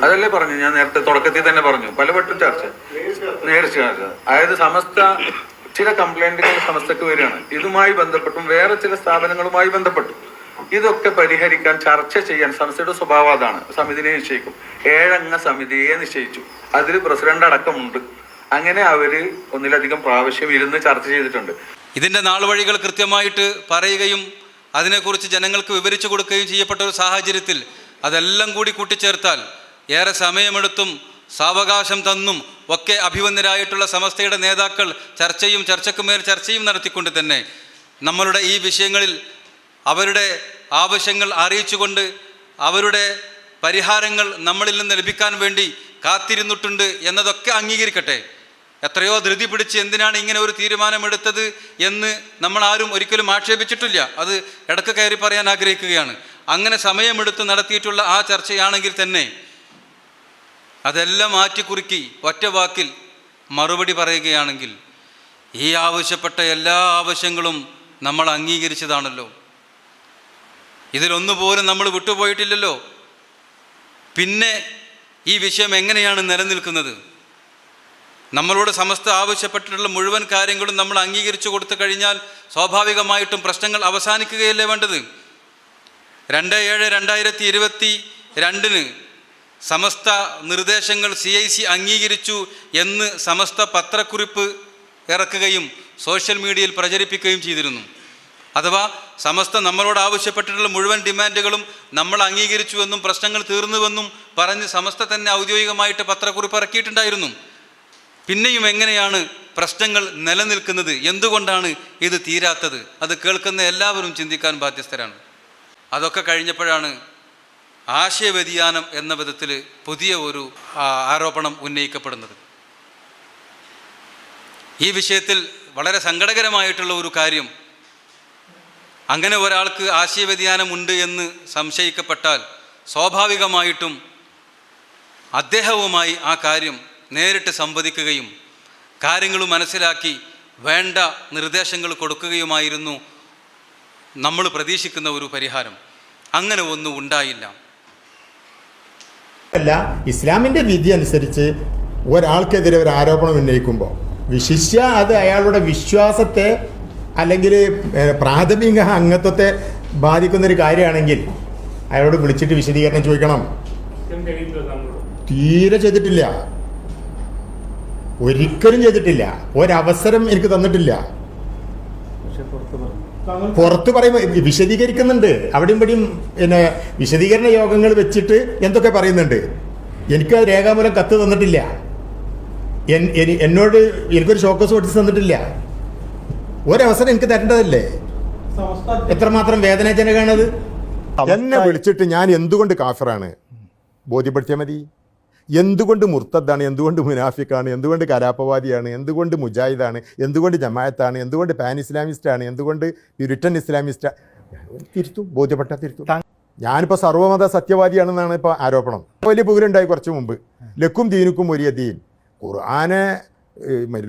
അതല്ലേ പറഞ്ഞു, ഞാൻ നേരത്തെ തുടക്കത്തിൽ തന്നെ പറഞ്ഞു, പലവട്ടം ചർച്ച, നേരിട്ട് ചർച്ച. അതായത് സമസ്ത ചില കംപ്ലൈന്റുകൾ സമസ്തക്ക് വരികയാണ്, ഇതുമായി ബന്ധപ്പെട്ടും വേറെ ചില സ്ഥാപനങ്ങളുമായി ബന്ധപ്പെട്ടു. ഇതൊക്കെ പരിഹരിക്കാൻ ചർച്ച ചെയ്യാൻ സംസ്ഥയുടെ സ്വഭാവം അതാണ്. സമിതിനെ നിശ്ചയിക്കും, 7 അംഗ സമിതിയെ നിശ്ചയിച്ചു, അതിൽ പ്രസിഡന്റ് അടക്കമുണ്ട്. അങ്ങനെ അവര് ഒന്നിലധികം പ്രാവശ്യം ഇരുന്ന് ചർച്ച ചെയ്തിട്ടുണ്ട്. ഇതിന്റെ നാൾവഴികൾ കൃത്യമായിട്ട് പറയുകയും അതിനെക്കുറിച്ച് ജനങ്ങൾക്ക് വിവരിച്ചു കൊടുക്കുകയും ചെയ്യപ്പെട്ട ഒരു സാഹചര്യത്തിൽ അതെല്ലാം കൂടി കൂട്ടിച്ചേർത്താൽ ഏറെ സമയമെടുത്തും സാവകാശം തന്നും ഒക്കെ അഭിവന്ദരായിട്ടുള്ള സമസ്തയുടെ നേതാക്കൾ ചർച്ചയ്ക്കുമേൽ ചർച്ചയും നടത്തിക്കൊണ്ട് തന്നെ നമ്മളുടെ ഈ വിഷയങ്ങളിൽ അവരുടെ ആവശ്യങ്ങൾ അറിയിച്ചുകൊണ്ട് അവരുടെ പരിഹാരങ്ങൾ നമ്മളിൽ നിന്ന് ലഭിക്കാൻ വേണ്ടി കാത്തിരുന്നിട്ടുണ്ട് എന്നതൊക്കെ അംഗീകരിക്കട്ടെ. എത്രയോ ധൃതി പിടിച്ച് എന്തിനാണ് ഇങ്ങനെ ഒരു തീരുമാനമെടുത്തത് എന്ന് നമ്മൾ ആരും ഒരിക്കലും ആക്ഷേപിച്ചിട്ടില്ല. അത് ഇടക്ക് കയറി പറയാൻ ആഗ്രഹിക്കുകയാണ്. അങ്ങനെ സമയമെടുത്ത് നടത്തിയിട്ടുള്ള ആ ചർച്ചയാണെങ്കിൽ തന്നെ അതെല്ലാം മാറ്റിക്കുറുക്കി ഒറ്റ വാക്കിൽ മറുപടി പറയുകയാണെങ്കിൽ ഈ ആവശ്യപ്പെട്ട എല്ലാ ആവശ്യങ്ങളും നമ്മൾ അംഗീകരിച്ചതാണല്ലോ, ഇതിലൊന്നുപോലും നമ്മൾ വിട്ടുപോയിട്ടില്ലല്ലോ. പിന്നെ ഈ വിഷയം എങ്ങനെയാണ് നിലനിൽക്കുന്നത്? നമ്മളോട് സമസ്ത ആവശ്യപ്പെട്ടിട്ടുള്ള മുഴുവൻ കാര്യങ്ങളും നമ്മൾ അംഗീകരിച്ചു കൊടുത്തു കഴിഞ്ഞാൽ സ്വാഭാവികമായിട്ടും പ്രശ്നങ്ങൾ അവസാനിക്കുകയല്ലേ വേണ്ടത്. 2/7/2022 സമസ്ത നിർദ്ദേശങ്ങൾ CIC അംഗീകരിച്ചു എന്ന് സമസ്ത പത്രക്കുറിപ്പ് ഇറക്കുകയും സോഷ്യൽ മീഡിയയിൽ പ്രചരിപ്പിക്കുകയും ചെയ്തിരുന്നു. അഥവാ സമസ്ത നമ്മളോട് ആവശ്യപ്പെട്ടിട്ടുള്ള മുഴുവൻ ഡിമാൻഡുകളും നമ്മൾ അംഗീകരിച്ചുവെന്നും പ്രശ്നങ്ങൾ തീർന്നുവെന്നും പറഞ്ഞ് സമസ്ത തന്നെ ഔദ്യോഗികമായിട്ട് പത്രക്കുറിപ്പ് ഇറക്കിയിട്ടുണ്ടായിരുന്നു. പിന്നെയും എങ്ങനെയാണ് പ്രശ്നങ്ങൾ നിലനിൽക്കുന്നത്? എന്തുകൊണ്ടാണ് ഇത് തീരാത്തത്? അത് കേൾക്കുന്ന എല്ലാവരും ചിന്തിക്കാൻ ബാധ്യസ്ഥരാണ്. അതൊക്കെ കഴിഞ്ഞപ്പോഴാണ് ആശയവ്യതിയാനം എന്ന വിധത്തിൽ പുതിയ ഒരു ആരോപണം ഉന്നയിക്കപ്പെടുന്നത്. ഈ വിഷയത്തിൽ വളരെ സങ്കടകരമായിട്ടുള്ള ഒരു കാര്യം, അങ്ങനെ ഒരാൾക്ക് ആശയവ്യതിയാനം ഉണ്ട് എന്ന് സംശയിക്കപ്പെട്ടാൽ സ്വാഭാവികമായിട്ടും അദ്ദേഹവുമായി ആ കാര്യം നേരിട്ട് സംവദിക്കുകയും കാര്യങ്ങൾ മനസ്സിലാക്കി വേണ്ട നിർദ്ദേശങ്ങൾ കൊടുക്കുകയുമായിരുന്നു നമ്മൾ പ്രതീക്ഷിക്കുന്ന ഒരു പരിഹാരം. അങ്ങനെ ഒന്നും ഉണ്ടായില്ല. അല്ല, ഇസ്ലാമിൻ്റെ വിധി അനുസരിച്ച് ഒരാൾക്കെതിരെ ഒരു ആരോപണം ഉന്നയിക്കുമ്പോൾ വിശിഷ്യ അത് അയാളുടെ വിശ്വാസത്തെ അല്ലെങ്കിൽ പ്രാഥമിക അംഗത്വത്തെ ബാധിക്കുന്നൊരു കാര്യമാണെങ്കിൽ അയാളോട് വിളിച്ചിട്ട് വിശദീകരണം ചോദിക്കണം. തീരെ ചെയ്തിട്ടില്ല, ഒരിക്കലും ചെയ്തിട്ടില്ല, ഒരവസരം എനിക്ക് തന്നിട്ടില്ല. പുറത്ത് പറയുമ്പോൾ വിശദീകരിക്കുന്നുണ്ട്, അവിടെയും ഇവിടെയും പിന്നെ വിശദീകരണ യോഗങ്ങൾ വെച്ചിട്ട് എന്തൊക്കെ പറയുന്നുണ്ട്. എനിക്ക് രേഖാമൂലം കത്ത് തന്നിട്ടില്ല, എന്നോട് എനിക്കൊരു ഷോക്കസ് നോട്ടീസ് തന്നിട്ടില്ല. ഒരവസരം എനിക്ക് തരേണ്ടതല്ലേ? എത്രമാത്രം വേദനാജനകമാണത്. എന്നെ വിളിച്ചിട്ട് ഞാൻ എന്തുകൊണ്ട് കാഫിറാണ് ബോധ്യപ്പെടുത്തിയാൽ മതി. എന്തുകൊണ്ട് മുർത്തദ്ദാണ്, എന്തുകൊണ്ട് മുനാഫിക്കാണ്, എന്തുകൊണ്ട് കലാപവാദിയാണ്, എന്തുകൊണ്ട് മുജാഹിദാണ്, എന്തുകൊണ്ട് ജമാഅത്താണ്, എന്തുകൊണ്ട് പാൻ ഇസ്ലാമിസ്റ്റാണ്, എന്തുകൊണ്ട് പ്യൂരിറ്റൻ ഇസ്ലാമിസ്റ്റാണ്, തിരുത്തും, ബോധ്യപ്പെട്ടാൽ തിരുത്തും. ഞാനിപ്പോൾ സർവ്വമത സത്യവാദിയാണെന്നാണ് ഇപ്പോൾ ആരോപണം. വലിയ പുകലുണ്ടായി കുറച്ച് മുമ്പ്. ലക്കും ദീനുക്കും വലിയ ദീൻ. ഖുർആനെ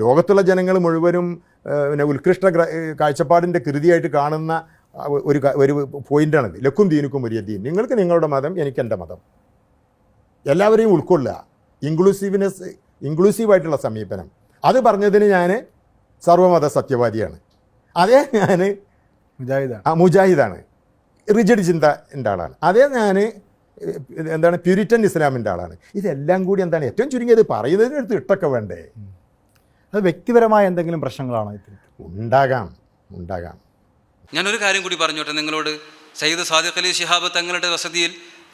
ലോകത്തുള്ള ജനങ്ങൾ മുഴുവനും പിന്നെ ഉത്കൃഷ്ട കാഴ്ചപ്പാടിൻ്റെ കൃതിയായിട്ട് കാണുന്ന ഒരു പോയിൻ്റാണത്. ലക്കും ദീനുക്കും വലിയ ദീൻ. നിങ്ങൾക്ക് നിങ്ങളുടെ മതം, എനിക്ക് എൻ്റെ മതം. എല്ലാവരെയും ഉൾക്കൊള്ളുക, ഇൻക്ലൂസീവായിട്ടുള്ള സമീപനം. അത് പറഞ്ഞതിന് ഞാൻ സർവ്വമത സത്യവാദിയാണ്. അതേ ഞാൻ മുജാഹിദാണ്, റിജിഡ് ചിന്തൻ്റെ ആളാണ്. അതേ ഞാൻ എന്താണ് പ്യൂരിറ്റൻ ഇസ്ലാമിൻ്റെ ആളാണ്. ഇതെല്ലാം കൂടി എന്താണ് ഏറ്റവും ചുരുങ്ങിയത് പറയുന്നതിനടുത്ത് ഇട്ടൊക്കെ വേണ്ടേ? അത് വ്യക്തിപരമായ എന്തെങ്കിലും പ്രശ്നങ്ങളാണോ? ഉണ്ടാകാം. ഞാനൊരു കാര്യം കൂടി പറഞ്ഞോട്ടെ നിങ്ങളോട്. സയ്യിദ് സാദിഖ് അലി ശിഹാബ് തങ്ങളുടെ വസതിയിൽ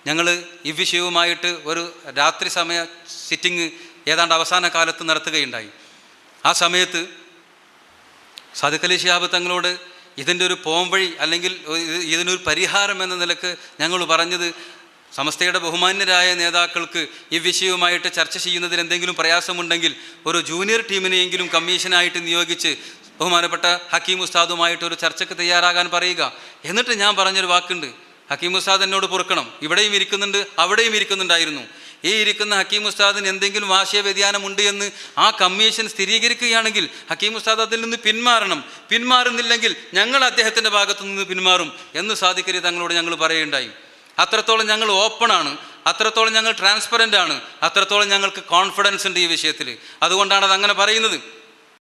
ഞങ്ങൾ ഈ വിഷയവുമായിട്ട് ഒരു രാത്രി സമയ സിറ്റിംഗ് ഏതാണ്ട് അവസാന കാലത്ത് നടത്തുകയുണ്ടായി. ആ സമയത്ത് സാദിഖ് അലി ശിഹാബ് തങ്ങളോട് ഇതിൻ്റെ ഒരു പോംവഴി അല്ലെങ്കിൽ ഇതിനൊരു പരിഹാരം എന്ന നിലക്ക് ഞങ്ങൾ പറഞ്ഞത്, സമസ്തയുടെ ബഹുമാന്യരായ നേതാക്കൾക്ക് ഈ വിഷയവുമായിട്ട് ചർച്ച ചെയ്യുന്നതിൽ എന്തെങ്കിലും പ്രയാസമുണ്ടെങ്കിൽ ഒരു ജൂനിയർ ടീമിനെയെങ്കിലും കമ്മീഷനായിട്ട് നിയോഗിച്ച് ബഹുമാനപ്പെട്ട ഹക്കീം ഉസ്താദുമായിട്ടൊരു ചർച്ചയ്ക്ക് തയ്യാറാകാൻ പറയുക. എന്നിട്ട് ഞാൻ പറഞ്ഞൊരു വാക്കുണ്ട്, ഹക്കീം ഉസ്താദ് എന്നോട് പൊറുക്കണം, ഇവിടെയും ഇരിക്കുന്നുണ്ട് അവിടെയും ഇരിക്കുന്നുണ്ടായിരുന്നു, ഈ ഇരിക്കുന്ന ഹക്കീം ഉസ്താദിന് എന്തെങ്കിലും ആശയ വ്യതിയാനമുണ്ട് എന്ന് ആ കമ്മീഷൻ സ്ഥിരീകരിക്കുകയാണെങ്കിൽ ഹക്കീം ഉസ്താദ് അതിൽ നിന്ന് പിന്മാറുന്നില്ലെങ്കിൽ ഞങ്ങൾ അദ്ദേഹത്തിൻ്റെ ഭാഗത്തു നിന്ന് പിന്മാറും എന്ന് സാദിഖലി തങ്ങളോട് ഞങ്ങൾ പറയുകയുണ്ടായി. അത്രത്തോളം ഞങ്ങൾ ഓപ്പണാണ്, അത്രത്തോളം ഞങ്ങൾ ട്രാൻസ്പെറൻ്റ് ആണ്, അത്രത്തോളം ഞങ്ങൾക്ക് കോൺഫിഡൻസ് ഉണ്ട് ഈ വിഷയത്തിൽ. അതുകൊണ്ടാണ് അത് അങ്ങനെ പറയുന്നത്.